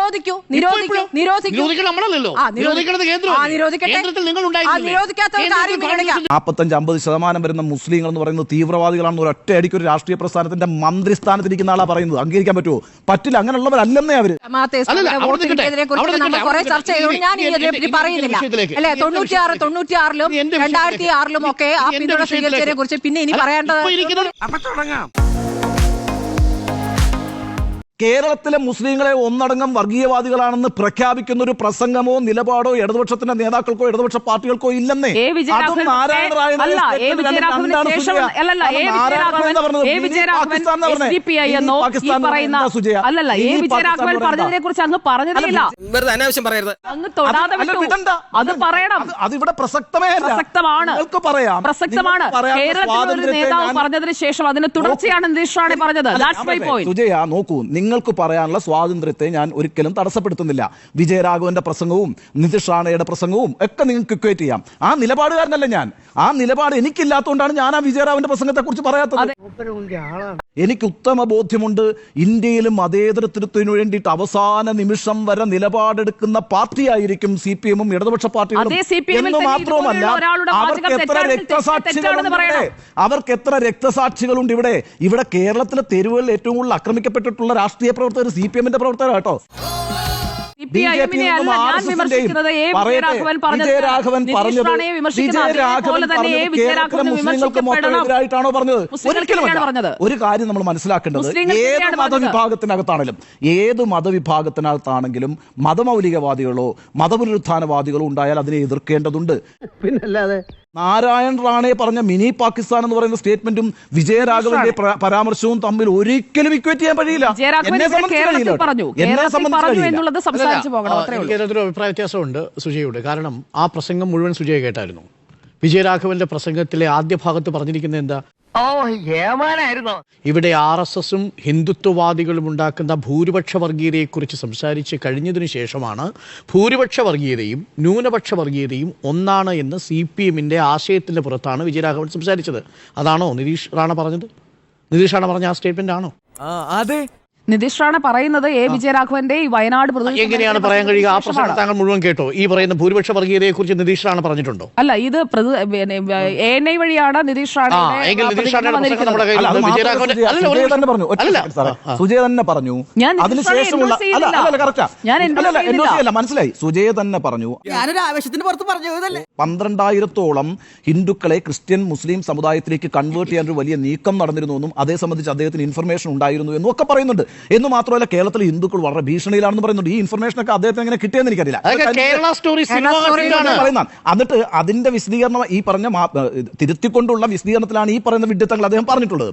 45-50% വരുന്ന മുസ്ലിങ്ങൾ എന്ന് പറയുന്നത് തീവ്രവാദികളാണെന്ന് ഒരൊറ്റ അടിക്ക് ഒരു രാഷ്ട്രീയ പ്രസ്ഥാനത്തിന്റെ മന്ത്രിസ്ഥാനത്തിരിക്കുന്ന ആളാ പറയുന്നത്. അംഗീകരിക്കാൻ പറ്റുമോ? പറ്റില്ല. അങ്ങനെയുള്ളവരല്ലെന്നേ അവര്. 96-ലും ഒക്കെ ആ പിന്തുണ സ്വീകരിച്ചതിനെ കുറിച്ച് പിന്നെ ഇനി പറയേണ്ടത്. കേരളത്തിലെ മുസ്ലിങ്ങളെ ഒന്നടങ്കം വർഗീയവാദികളാണെന്ന് പ്രഖ്യാപിക്കുന്ന ഒരു പ്രസംഗമോ നിലപാടോ ഇടതുപക്ഷത്തിന്റെ നേതാക്കൾക്കോ ഇടതുപക്ഷ പാർട്ടികൾക്കോ ഇല്ലെന്നേ. അതും നാരായണ റായ് അതിവിടെ പ്രസക്തമേ പറഞ്ഞതിന് ശേഷം അതിന് തുടർച്ചയാണ് നിതീഷ് റാണെ പറഞ്ഞത്. സുജയ നോക്കൂ, നിങ്ങൾക്ക് പറയാനുള്ള സ്വാതന്ത്ര്യത്തെ ഞാൻ ഒരിക്കലും തടസ്സപ്പെടുത്തുന്നില്ല. വിജയരാഘവന്റെ പ്രസംഗവും നിതീഷ് റാണയുടെ പ്രസംഗവും ഒക്കെ നിങ്ങൾക്ക് ഇക്വേറ്റ് ചെയ്യാം. ആ നിലപാടുകാരനല്ല ഞാൻ. ആ നിലപാട് എനിക്കില്ലാത്തതുകൊണ്ടാണ് ഞാൻ ആ വിജയരാഘവന്റെ പ്രസംഗത്തെ കുറിച്ച് പറയാത്തത്. എനിക്ക് ഉത്തമ ബോധ്യമുണ്ട്, ഇന്ത്യയിലും മതേതരത്വത്തിനു വേണ്ടിയിട്ട് അവസാന നിമിഷം വരെ നിലപാടെടുക്കുന്ന പാർട്ടിയായിരിക്കും CPM-ഉം ഇടതുപക്ഷ പാർട്ടികളും. എന്ന് മാത്രവുമല്ല, അവർക്ക് എത്ര രക്തസാക്ഷികളുണ്ട് ഇവിടെ. ഇവിടെ കേരളത്തിലെ തെരുവുകളിൽ ഏറ്റവും കൂടുതൽ ആക്രമിക്കപ്പെട്ടിട്ടുള്ള രാഷ്ട്രീയ പ്രവർത്തകർ CPM-ന്റെ പ്രവർത്തകരാട്ടോ. വിജയരാഘവൻ മുസ്ലിങ്ങൾക്ക് മൊത്തം എതിരായിട്ടാണോ പറഞ്ഞത്? ഒരിക്കലുമല്ല. ഒരു കാര്യം നമ്മൾ മനസ്സിലാക്കേണ്ടത്, ഏത് മതവിഭാഗത്തിനകത്താണെങ്കിലും മതമൗലികവാദികളോ മതപുനരുത്ഥാനവാദികളോ ഉണ്ടായാൽ അതിനെ എതിർക്കേണ്ടതുണ്ട്. പിന്നല്ലാതെ നാരായൺ റാണെ പറഞ്ഞ മിനി പാകിസ്ഥാൻ എന്ന് പറയുന്ന സ്റ്റേറ്റ്മെന്റും വിജയരാഘവന്റെ പരാമർശവും തമ്മിൽ ഒരിക്കലും ഇക്വേറ്റ് ചെയ്യാൻ കഴിയില്ല. എനിക്കൊരു അഭിപ്രായ വ്യത്യാസമുണ്ട് സുജയോട്. കാരണം ആ പ്രസംഗം മുഴുവൻ സുജയ കേട്ടായിരുന്നു. വിജയരാഘവന്റെ പ്രസംഗത്തിലെ ആദ്യ ഭാഗത്ത് പറഞ്ഞിരിക്കുന്നത് എന്താ? ഇവിടെ RSSും ഹിന്ദുത്വവാദികളും ഉണ്ടാക്കുന്ന ഭൂരിപക്ഷ വർഗീയതയെക്കുറിച്ച് സംസാരിച്ച് കഴിഞ്ഞതിനു ശേഷമാണ് ഭൂരിപക്ഷ വർഗീയതയും ന്യൂനപക്ഷ വർഗീയതയും ഒന്നാണ് എന്ന് CPM-ന്റെ ആശയത്തിന്റെ പുറത്താണ് വിജയരാഘവൻ സംസാരിച്ചത്. അതാണോ നിതീഷ് റാണ പറഞ്ഞത്? നിതീഷ് റാണ പറഞ്ഞ ആ സ്റ്റേറ്റ്മെന്റ് ആണോ? അതെ. നിതീഷ് റാണ പറയുന്നത് വിജയരാഘവന്റെ ഈ വയനാട് എങ്ങനെയാണ് പറയാൻ കഴിയുക? ആ പ്രസംഗം താങ്കൾ മുഴുവൻ കേട്ടോ? ഈ പറയുന്ന ഭൂരിപക്ഷ വർഗീയതയെ കുറിച്ച് നിതീഷ് റാണ പറഞ്ഞിട്ടുണ്ടോ? അല്ല, ഇത് ANI വഴിയാണ് നിതീഷ് റാണ. സുജയ തന്നെ പറഞ്ഞു. മനസ്സിലായി. സുജയ തന്നെ പറഞ്ഞു. 12,000-ഓളം ഹിന്ദുക്കളെ ക്രിസ്ത്യൻ മുസ്ലിം സമുദായത്തിലേക്ക് കൺവേർട്ട് ചെയ്യാൻ ഒരു വലിയ നീക്കം നടന്നിരുന്നു എന്നും അതേ സംബന്ധിച്ച് അദ്ദേഹത്തിന് ഇൻഫർമേഷൻ ഉണ്ടായിരുന്നു എന്നും ഒക്കെ പറയുന്നുണ്ട്. എന്ന് മാത്രമല്ല, കേരളത്തിലെ ഹിന്ദുക്കൾ വളരെ ഭീഷണിയിലാണെന്ന് പറയുന്നുണ്ട്. ഈ ഇൻഫർമേഷൻ ഒക്കെ അദ്ദേഹത്തിന് എങ്ങനെ കിട്ടിയെന്ന് എനിക്കറിയില്ല. എന്നിട്ട് അതിന്റെ വിശദീകരണം, ഈ പറഞ്ഞ തിരുത്തിക്കൊണ്ടുള്ള വിശദീകരണത്തിലാണ് ഈ പറയുന്ന വിഡ്ഢിത്തങ്ങൾ അദ്ദേഹം പറഞ്ഞിട്ടുള്ളത്.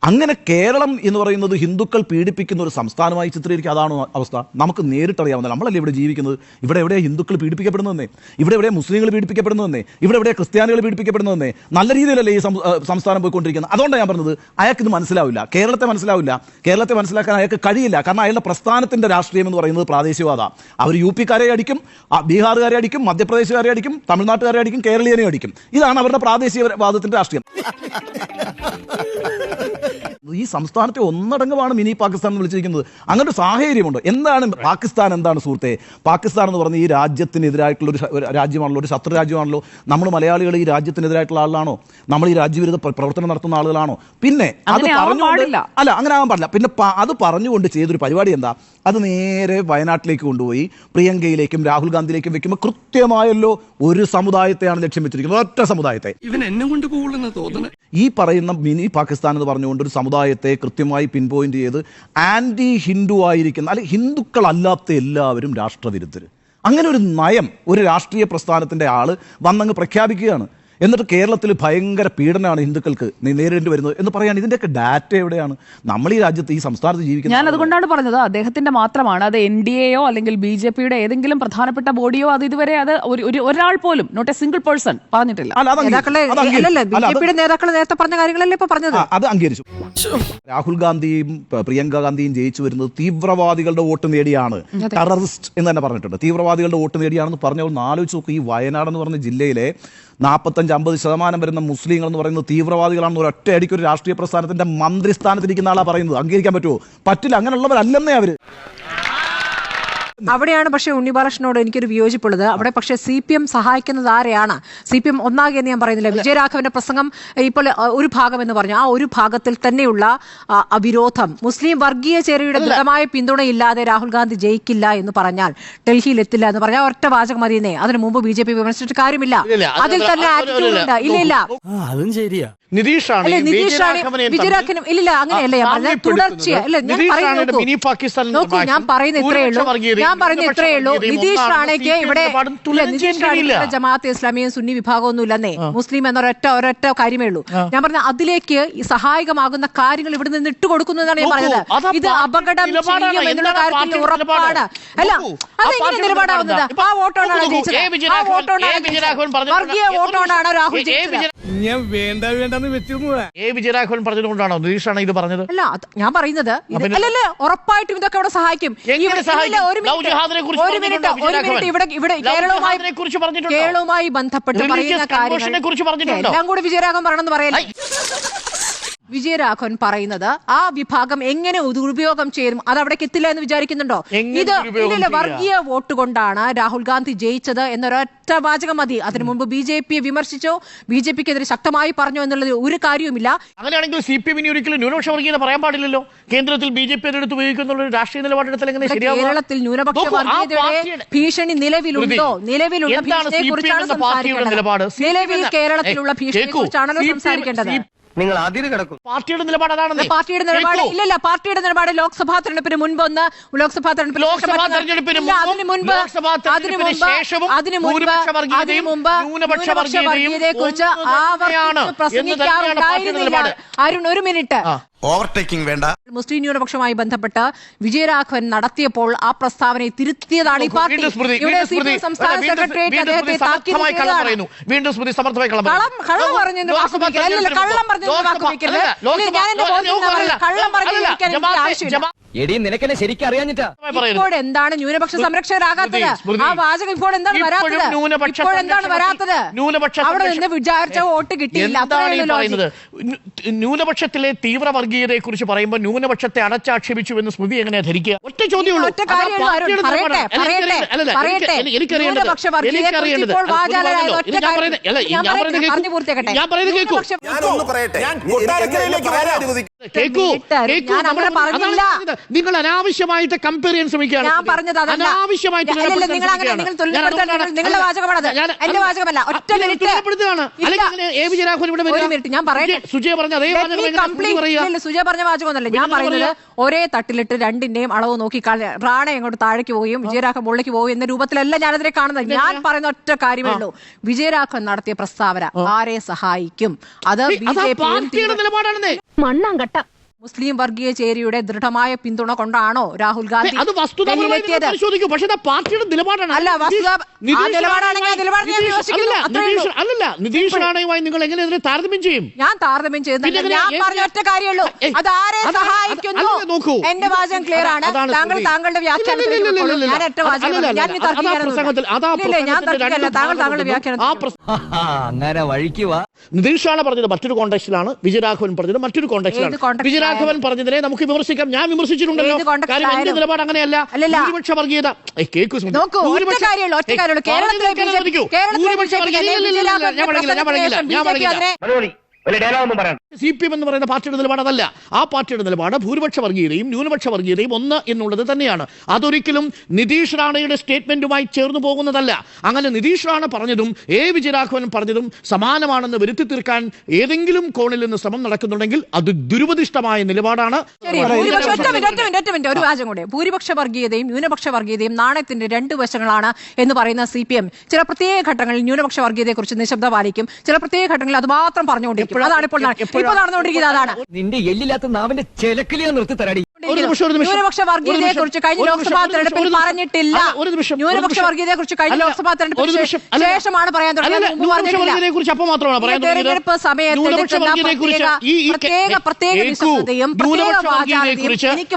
അങ്ങനെ കേരളം എന്ന് പറയുന്നത് ഹിന്ദുക്കൾ പീഡിപ്പിക്കുന്ന ഒരു സംസ്ഥാനമായി ചിത്രീകരിക്കുക, അതാണോ അവസ്ഥ? നമുക്ക് നേരിട്ടറിയാവുന്ന, നമ്മളല്ലേ ഇവിടെ ജീവിക്കുന്നത്. ഇവിടെ എവിടെയാണ് ഹിന്ദുക്കൾ പീഡിപ്പിക്കപ്പെടുന്നതെന്നേ? ഇവിടെ എവിടെയാണ് മുസ്ലിങ്ങൾ പീഡിപ്പിക്കപ്പെടുന്നതെന്നേ? ഇവിടെ എവിടെയാണ് ക്രിസ്ത്യാനികൾ പീഡിപ്പിക്കപ്പെടുന്നതെന്നേ? നല്ല രീതിയിലല്ലേ ഈ സംസ്ഥാനം പോയിക്കൊണ്ടിരിക്കുന്നത്. അതുകൊണ്ടാണ് ഞാൻ പറഞ്ഞത്, അയാൾക്കിത് മനസ്സിലാവില്ല, കേരളത്തെ മനസ്സിലാവില്ല. കേരളത്തെ മനസ്സിലാക്കാൻ അയാൾക്ക് കഴിയില്ല. കാരണം അയാളുടെ പ്രസ്ഥാനത്തിന്റെ രാഷ്ട്രീയം എന്ന് പറയുന്നത് പ്രാദേശികവാദ. അവർ UP-ക്കാരെ അടിക്കും, ബീഹാറുകാരെ അടിക്കും, മധ്യപ്രദേശുകാരെ അടിക്കും, തമിഴ്നാട്ടുകാരെ അടിക്കും, കേരളീയനെ അടിക്കും. ഇതാണ് അവരുടെ പ്രാദേശികവാദത്തിന്റെ രാഷ്ട്രീയം. ഈ സംസ്ഥാനത്തെ ഒന്നടങ്കമാണ് മിനി പാകിസ്ഥാൻ എന്ന് വിളിച്ചിരിക്കുന്നത്. അങ്ങനെ ഒരു സാഹചര്യമുണ്ട്. എന്താണ് പാകിസ്ഥാൻ? എന്താണ് സുഹൃത്തെ പാകിസ്ഥാൻ എന്ന് പറഞ്ഞ ഈ രാജ്യത്തിനെതിരായിട്ടുള്ള ഒരു രാജ്യമാണല്ലോ, ഒരു ശത്രു രാജ്യമാണല്ലോ. നമ്മൾ മലയാളികൾ ഈ രാജ്യത്തിനെതിരായിട്ടുള്ള ആളാണോ? നമ്മൾ ഈ രാജ്യവിരുദ്ധ പ്രവർത്തനം നടത്തുന്ന ആളുകളാണോ? പിന്നെ അത് പറഞ്ഞുകൊണ്ട് അങ്ങനെ ആകാൻ പാടില്ല. പിന്നെ അത് പറഞ്ഞുകൊണ്ട് ചെയ്തൊരു പരിപാടി എന്താ? അത് നേരെ വയനാട്ടിലേക്ക് കൊണ്ടുപോയി പ്രിയങ്കയിലേക്കും രാഹുൽ ഗാന്ധിയിലേക്കും വെക്കുമ്പോൾ കൃത്യമായല്ലോ ഒരു സമുദായത്തെയാണ് ലക്ഷ്യം വെച്ചിരിക്കുന്നത്, ഒറ്റ സമുദായത്തെ. ഈ പറയുന്ന മിനി പാകിസ്ഥാൻ എന്ന് പറഞ്ഞുകൊണ്ട് ഒരു സമുദായത്തെ കൃത്യമായി പിൻ പോയിന്റ് ചെയ്ത് ആന്റി ഹിന്ദു ആയിരിക്കുന്ന, അല്ലെങ്കിൽ ഹിന്ദുക്കളല്ലാത്ത എല്ലാവരും രാഷ്ട്രവിരുദ്ധർ, അങ്ങനെ ഒരു നയം ഒരു രാഷ്ട്രീയ പ്രസ്ഥാനത്തിന്റെ ആള് വന്നങ്ങ് പ്രഖ്യാപിക്കുകയാണ്. എന്നിട്ട് കേരളത്തിൽ ഭയങ്കര പീഡനമാണ് ഹിന്ദുക്കൾക്ക് നേരിടേണ്ടി വരുന്നത് എന്ന് പറയാൻ ഇതിന്റെയൊക്കെ ഡാറ്റ എവിടെയാണ്? നമ്മൾ ഈ രാജ്യത്ത് ഈ സംസ്ഥാനത്ത് ജീവിക്കുന്നത്. ഞാൻ അതുകൊണ്ടാണ് പറഞ്ഞത് അദ്ദേഹത്തിന്റെ മാത്രമാണ്, അത് NDA-യോ അല്ലെങ്കിൽ BJP-യുടെ ഏതെങ്കിലും പ്രധാനപ്പെട്ട ബോഡിയോ അത് ഇതുവരെ അത് ഒരാൾ പോലും, നോട്ട് എ സിംഗിൾ പേഴ്സൺ പറഞ്ഞിട്ടില്ല. BJP-യുടെ നേതാക്കൾ നേരത്തെ പറഞ്ഞ കാര്യങ്ങളല്ലേ ഇപ്പൊ പറഞ്ഞത്. അത് അംഗീകരിച്ചു. രാഹുൽ ഗാന്ധിയും പ്രിയങ്ക ഗാന്ധിയും ജയിച്ചു വരുന്നത് തീവ്രവാദികളുടെ വോട്ട് നേടിയാണ്, ടെററിസ്റ്റ് എന്ന് തന്നെ പറഞ്ഞിട്ടുണ്ട്. തീവ്രവാദികളുടെ വോട്ട് നേടിയാണെന്ന് പറഞ്ഞാൽ ഒന്ന് ആലോചിച്ച് നോക്കും. ഈ വയനാട് എന്ന് പറഞ്ഞ ജില്ലയിലെ 45-50% വരുന്ന മുസ്ലിങ്ങൾ എന്ന് പറയുന്നത് തീവ്രവാദികളാണെന്ന് ഒരൊറ്റ അടിക്ക് ഒരു രാഷ്ട്രീയ പ്രസ്ഥാനത്തിന്റെ മന്ത്രിസ്ഥാനത്തിരിക്കുന്ന ആളാ പറയുന്നത്. അംഗീകരിക്കാൻ പറ്റുമോ? പറ്റില്ല. അങ്ങനെയുള്ളവരല്ലെന്നേ അവര്. അവിടെയാണ് പക്ഷേ ഉണ്ണിബാലകൃഷ്ണനോട് എനിക്കൊരു വിയോജിപ്പുള്ളത്. അവിടെ പക്ഷേ CPM സഹായിക്കുന്നത് ആരെയാണ്? CPM ഒന്നാകെ എന്ന് ഞാൻ പറയുന്നില്ല. വിജയരാഘവന്റെ പ്രസംഗം ഇപ്പോൾ ഒരു ഭാഗം എന്ന് പറഞ്ഞു, ആ ഒരു ഭാഗത്തിൽ തന്നെയുള്ള വിരോധം, മുസ്ലിം വർഗീയ ചേരിയുടെ ദൃഢമായ പിന്തുണയില്ലാതെ രാഹുൽ ഗാന്ധി ജയിക്കില്ല എന്ന് പറഞ്ഞാൽ, ഡൽഹിയിൽ എത്തില്ല എന്ന് പറഞ്ഞാൽ ഒറ്റ വാചകം മതിയെന്നേ. അതിനു മുമ്പ് BJP വിമർശിച്ചിട്ട് കാര്യമില്ല. അതിൽ തന്നെ ആറ്റിറ്റ്യൂഡ് ഉണ്ട്. ഇല്ല അതും ശരിയാ. നിതീഷാണ് വിജയരാഘവനും ഇല്ല, അങ്ങനെയല്ല ഞാൻ പറഞ്ഞത്. തുടർച്ചയായി ഞാൻ പറയുന്ന ഇത്രയേ ഉള്ളൂ. നിതീഷ് റാണയ്ക്ക് ഇവിടെ ജമാഅത്തെ ഇസ്ലാമിയും സുന്നി വിഭാഗമൊന്നും ഇല്ലെന്നേ, മുസ്ലിം ഒരൊറ്റ കാര്യമേ ഉള്ളൂ. ഞാൻ പറഞ്ഞ അതിലേക്ക് സഹായകമാകുന്ന കാര്യങ്ങൾ ഇവിടെ നിന്ന് ഇട്ടുകൊടുക്കുന്നു എന്നാണ് ഞാൻ പറഞ്ഞത്. ഇത് അപകടം ചെയ്യും എന്നുള്ള കാര്യത്തിൽ ഉറപ്പാണ്. അല്ല, അതെങ്ങനെ നിലപാടാവുന്നത്? ആ വോട്ടോണ്ടാണ് ജയിച്ചത്. ആ വോട്ടോണ്ടാണ് വർഗീയ വോട്ടോണ്ടാണ് രാഹുൽ ജയിച്ചത്. ഞാൻ വേണ്ടെന്ന് വെച്ചിരുന്നു. വിജയരാഘവൻ പറഞ്ഞതുകൊണ്ടാണോ നിതീഷാണ് ഇത് പറഞ്ഞത്? അല്ല, ഞാൻ പറയുന്നത് അല്ലല്ല, ഉറപ്പായിട്ടും ഇതൊക്കെ അവിടെ സഹായിക്കും. ഒരു മിനിറ്റ് ഇവിടെ കേരളവുമായി ബന്ധപ്പെട്ട് പറയുന്ന കാര്യങ്ങൾ എല്ലാം കൂടി വിജയരാഘവൻ പറയണമെന്ന് പറയല്ലേ. വിജയരാഘവൻ പറയുന്നത് ആ വിഭാഗം എങ്ങനെ ദുരുപയോഗം ചെയ്യും, അത് അവിടേക്ക് എത്തില്ല എന്ന് വിചാരിക്കുന്നുണ്ടോ? ഇത് ഇല്ല, വർഗീയ വോട്ട് കൊണ്ടാണ് രാഹുൽ ഗാന്ധി ജയിച്ചത് എന്നൊരൊറ്റ വാചകം മതി. അതിനു മുമ്പ് BJPയെ വിമർശിച്ചോ, BJPക്കെതിരെ ശക്തമായി പറഞ്ഞു എന്നുള്ളത് ഒരു കാര്യവുമില്ല. അങ്ങനെയാണെങ്കിൽ CPM ഒരിക്കലും ന്യൂനപക്ഷ വർഗീയത പറയാൻ പാടില്ലല്ലോ. കേന്ദ്രത്തിൽ BJP എടുത്ത് ഉപയോഗിക്കുന്ന രാഷ്ട്രീയ നിലപാടെടുത്താൽ എങ്ങനെ ശരിയാവും? കേരളത്തിൽ ന്യൂനപക്ഷ വർഗീയതയുടെ ഭീഷണി നിലവിലുണ്ടോ? നിലവിലുള്ള ഭീഷണിയെ കുറിച്ചാണ് സംസാരിക്കേണ്ടത്. നിലവിൽ കേരളത്തിലുള്ള ഭീഷണിയെ കുറിച്ചാണല്ലോ സംസാരിക്കേണ്ടത്. നിങ്ങൾ അതിര് കിടക്കും. പാർട്ടിയുടെ നിലപാട് അതാണ്. പാർട്ടിയുടെ നിലപാട് ഇല്ലല്ല, പാർട്ടിയുടെ നിലപാട് ലോക്സഭാ തെരഞ്ഞെടുപ്പിന് മുൻപ് ഒന്ന്, ലോക്സഭാ തെരഞ്ഞെടുപ്പിന് ന്യൂനപക്ഷ വർഗീയതയെ കുറിച്ച് പ്രസംഗിക്കാറുണ്ടായിരുന്നില്ല. അരുൺ, ഒരു മിനിറ്റ്. ഓവർടേക്കിംഗ് വേണ്ട. മുസ്ലിം ന്യൂനപക്ഷവുമായി ബന്ധപ്പെട്ട് വിജയരാഘവൻ നടത്തിയപ്പോൾ ആ പ്രസ്താവനയെ തിരുത്തിയതാണ് ഈ പാർട്ടി. ഇവിടെ CPM സംസ്ഥാന സെക്രട്ടേറിയറ്റ് അദ്ദേഹത്തെ താക്കീത് ചെയ്തതാണ്. വീണ്ടും സ്മൃതി സമർത്ഥമായി കള്ളം പറഞ്ഞു വാക്ക് ഉപയോഗിക്കരുത്. കള്ളം പറഞ്ഞു വാക്ക് ഉപയോഗിക്കരുത്. ഞാൻ എന്റെ കള്ളം പറഞ്ഞു ആവശ്യമില്ല. എടി നിനക്കെന്നെ ശരിക്കും അറിയാഞ്ഞിട്ടാ. ഇപ്പോൾ എന്താണ് ന്യൂനപക്ഷ സംരക്ഷകരാകാത്തത്? ആ വാചകം ഇപ്പോൾ എന്താണ് വരാത്തത്? അവിടെ നിന്ന് വിചാരിച്ച വോട്ട് കിട്ടിയില്ല. ന്യൂനപക്ഷത്തിലെ തീവ്ര വർഗീയതയെ കുറിച്ച് പറയുമ്പോൾ ന്യൂനപക്ഷത്തെ അടച്ചാക്ഷേപിച്ചു എന്ന് സ്മൃതി എങ്ങനെ ധരിക്കുക? ഒറ്റ ചോദ്യമുള്ളൂ. നിങ്ങൾ അനാവശ്യമായിട്ട് കമ്പയർ ചെയ്യാൻ ശ്രമിക്കുകയാണ്. സുജയ പറഞ്ഞ വാചകമൊന്നല്ല ഞാൻ പറയുന്നത്. ഒരേ തട്ടിലിട്ട് രണ്ടിന്റെയും അളവ് നോക്കി റാണ എങ്ങോട്ട് താഴേക്ക് പോവുകയും വിജയരാഘവൻ മുകളിലേക്ക് പോവുകയും എന്ന രൂപത്തിലല്ല ഞാനതിനെ കാണുന്നത്. ഞാൻ പറയുന്ന ഒറ്റ കാര്യമേ ഉള്ളൂ, വിജയരാഘവൻ നടത്തിയ പ്രസ്താവന ആരെ സഹായിക്കും? അത് മണ്ണാങ്കട്ട മുസ്ലിം വർഗീയ ചേരിയുടെ ദൃഢമായ പിന്തുണ കൊണ്ടാണോ രാഹുൽ ഗാന്ധി പാർട്ടിയുടെ നിലപാടാണ്. നിതീഷ് റാണയുമായി നിങ്ങൾ എങ്ങനെ ഇതിനെ താരതമ്യം ചെയ്യും? ഞാൻ താരതമ്യം ചെയ്യുന്നില്ല. ഞാൻ പറഞ്ഞ ഒറ്റ കാര്യമുള്ളൂ, അതാരെ സഹായിക്കുന്നു. എന്റെ വാചകം ക്ലിയർ ആണ്. താങ്കളുടെ വ്യാഖ്യാനത്തിൽ നിതീഷാണ് പറഞ്ഞത് മറ്റൊരു കോണ്ടെക്സ്റ്റിലാണ്, വിജയരാഘവൻ പറഞ്ഞത് മറ്റൊരു കോണ്ടെക്സ്റ്റിലാണ്. വിജയരാഘവൻ പറഞ്ഞതിനെ നമുക്ക് വിമർശിക്കാം. ഞാൻ വിമർശിച്ചിട്ടുണ്ടല്ലോ. കാര്യം എന്റെ നിലപാട് അങ്ങനെയല്ല. ഭൂരിപക്ഷ വർഗീയത CPM എന്ന് പറയുന്ന പാർട്ടിയുടെ നിലപാട് അതല്ല. ആ പാർട്ടിയുടെ നിലപാട് ഭൂരിപക്ഷ വർഗീയതയും ന്യൂനപക്ഷ വർഗീയതയും ഒന്ന് എന്നുള്ളത് തന്നെയാണ്. അതൊരിക്കലും നിതീഷ് റാണയുടെ സ്റ്റേറ്റ്മെന്റുമായി ചേർന്ന് പോകുന്നതല്ല. അങ്ങനെ നിതീഷ് റാണ പറഞ്ഞതും വിജയരാഘവൻ പറഞ്ഞതും സമാനമാണെന്ന് വരുത്തി തീർക്കാൻ ഏതെങ്കിലും കോണിൽ നിന്ന് ശ്രമം നടക്കുന്നുണ്ടെങ്കിൽ അത് ദുരുപദിഷ്ടമായ നിലപാടാണ്. ഒരു വാചകം കൂടെ, ഭൂരിപക്ഷ വർഗീയതയും ന്യൂനപക്ഷ വർഗീയതയും നാണയത്തിന്റെ രണ്ട് വശങ്ങളാണ് എന്ന് പറയുന്ന CPM ചില പ്രത്യേക ഘട്ടങ്ങളിൽ ന്യൂനപക്ഷ വർഗീയതയെ കുറിച്ച് നിശബ്ദത പാലിക്കും, ചില പ്രത്യേക ഘട്ടങ്ങളിൽ അത് മാത്രം പറഞ്ഞുകൊണ്ടിരിക്കും. അതാണ് ഇപ്പോൾ നടന്നുകൊണ്ടിരിക്കുന്നത്. അതാണ് നിന്റെ എല്ലില്ലാത്ത നാവിന്റെ ചെലക്കിലിയാ നിർത്തി തരാടി. ന്യൂനപക്ഷ വർഗീയതയെ കുറിച്ച് കഴിഞ്ഞ ലോക്സഭാ തെരഞ്ഞെടുപ്പിൽ പറഞ്ഞിട്ടില്ല. ന്യൂനപക്ഷ വർഗീയതയെ കുറിച്ച് കഴിഞ്ഞ ലോക്സഭാ തെരഞ്ഞെടുപ്പിന് ശേഷമാണ് പറയാൻ തുടങ്ങിയത്. തെരഞ്ഞെടുപ്പ് സമയത്ത് പ്രത്യേക വിശ്വസതയും എനിക്ക്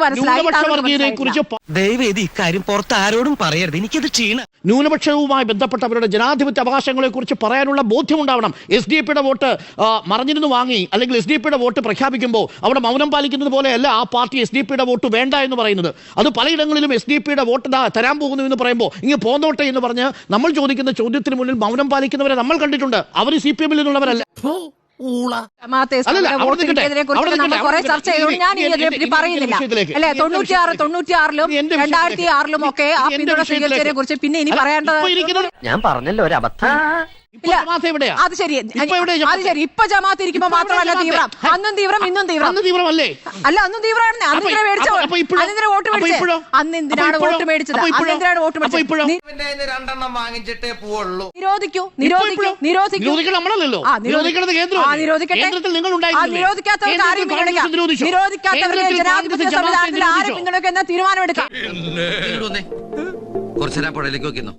ദയവേദി ഇക്കാര്യം പുറത്ത് ആരോടും പറയരുത്, എനിക്കത് ക്ഷീണം. ന്യൂനപക്ഷവുമായി ബന്ധപ്പെട്ട അവരുടെ ജനാധിപത്യ അവകാശങ്ങളെ കുറിച്ച് പറയാനുള്ള ബോധ്യമുണ്ടാവണം. SDPയുടെ വോട്ട് മറഞ്ഞിരുന്ന് വാങ്ങി അല്ലെങ്കിൽ SDPയുടെ വോട്ട് പ്രഖ്യാപിക്കുമ്പോൾ അവിടെ മൗനം പാലിക്കുന്നത് പോലെയല്ല ആ പാർട്ടി SDPയുടെ പിയുടെ വോട്ട് വേണ്ട എന്ന് പറയുന്നത്. അത് പലയിടങ്ങളിലും SDPI യുടെ വോട്ട് തരാൻ പോകുന്നു എന്ന് പറയുമ്പോൾ ഇങ്ങനെ പോന്നോട്ടെ എന്ന് പറഞ്ഞ് നമ്മൾ ചോദിക്കുന്ന ചോദ്യത്തിന് മുന്നിൽ മൗനം പാലിക്കുന്നവരെ നമ്മൾ കണ്ടിട്ടുണ്ട്. അവർ CPM ൽ നിന്നുള്ളവരല്ല. ജമാഅത്തെ ഇസ്ലാമിയുടെ വോട്ടിനെതിരെ കുറിച്ച് നമ്മൾ കുറെ ചർച്ച ചെയ്തുകൊണ്ട് ഞാൻ ഈ പറയുന്നില്ല അല്ലെ. 96-ലും 2006-ലും ഒക്കെ ആ പിന്തുണ സ്വീകരിച്ചതിനെ കുറിച്ച് പിന്നെ ഇനി പറയേണ്ടത് ഞാൻ പറഞ്ഞല്ലോ ഒരു അബദ്ധം. അത് ശരി. ഇപ്പൊ ജമാഅത്ത് ഇരിക്കുമ്പോ മാത്രമല്ല തീവ്രം. അന്നും തീവ്രം ഇന്നും തീവ്രമല്ലേ? അല്ല, അന്നും തീവ്രമാണ്. അന്നെന്തിനാ മേടിച്ചോ? അന്നെന്തിനാ വോട്ട് മേടിച്ചത്? അന്നെന്തിനാണ് വോട്ട് മേടിച്ചത്? അന്നെന്തിനാണ് വോട്ട് മേടിച്ചത്? രണ്ടെണ്ണം വാങ്ങിച്ചിട്ടേ പോവുള്ളൂ. നിരോധിക്കൂ. നിരോധിക്കാത്തവർക്ക് ആരെയും പിന്തുണയ്ക്കാം. നിരോധിക്കാത്തവരുടെ ജനാധിപത്യ സംവിധാനത്തിൽ ആരെ പിന്തുണയ്ക്കുന്ന തീരുമാനമെടുക്കാം. കുറച്ചേരാ പുഴയിലേക്ക് വെക്കുന്നു.